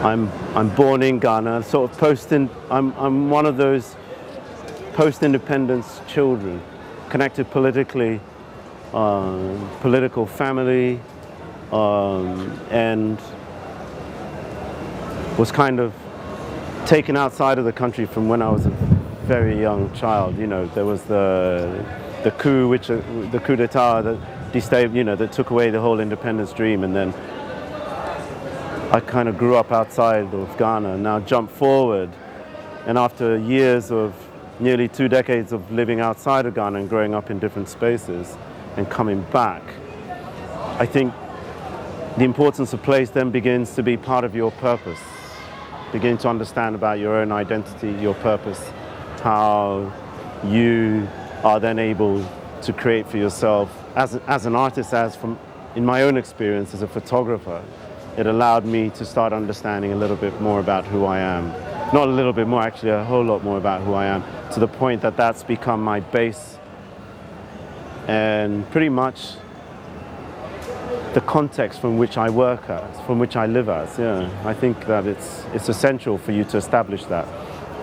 I'm born in Ghana, sort of I'm one of those post-independence children, connected politically, political family, and was kind of taken outside of the country from when I was a very young child. You know, there was the coup, the coup d'état that took away the whole independence dream, and then I kind of grew up outside of Ghana. Now jump forward, and after years of nearly 2 decades of living outside of Ghana and growing up in different spaces and coming back, I think the importance of place then begins to be part of your purpose. Begin to understand about your own identity, your purpose, how you are then able to create for yourself as an artist, in my own experience as a photographer. It allowed me to start understanding a little bit more about who I am. Not a little bit more, actually a whole lot more about who I am, to the point that that's become my base and pretty much the context from which I work as, from which I live as. Yeah, I think that it's essential for you to establish that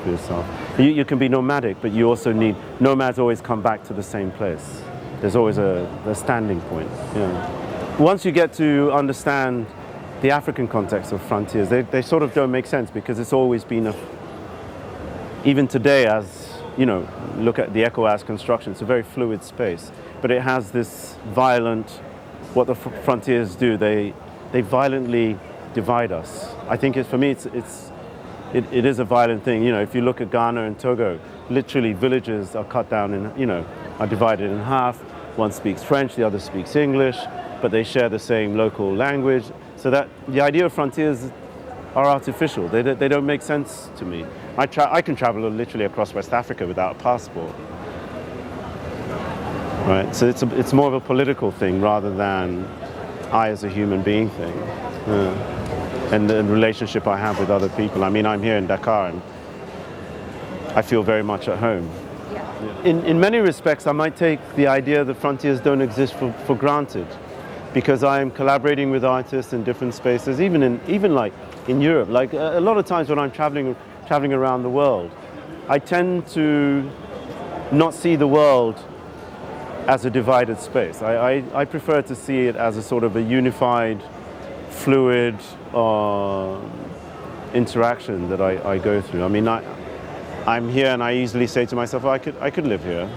for yourself. You can be nomadic, but you also need, nomads always come back to the same place. There's always a standing point. Yeah. Once you get to understand the African context of frontiers, they sort of don't make sense, because it's always been even today, as you know, look at the ECOWAS construction, it's a very fluid space, but it has this violent, what the frontiers do, they violently divide us. I think for me it is a violent thing. You know, if you look at Ghana and Togo, literally villages are cut down are divided in half. One speaks French, the other speaks English, but they share the same local language. So that the idea of frontiers are artificial. They don't make sense to me. I can travel literally across West Africa without a passport. Right, so it's more of a political thing rather than I as a human being thing. And the relationship I have with other people. I mean, I'm here in Dakar and I feel very much at home. In many respects, I might take the idea that frontiers don't exist for granted, because I'm collaborating with artists in different spaces, even like in Europe. Like a lot of times when I'm traveling around the world, I tend to not see the world as a divided space. I prefer to see it as a sort of a unified, fluid interaction that I go through. I mean, I'm here and I easily say to myself, I could live here.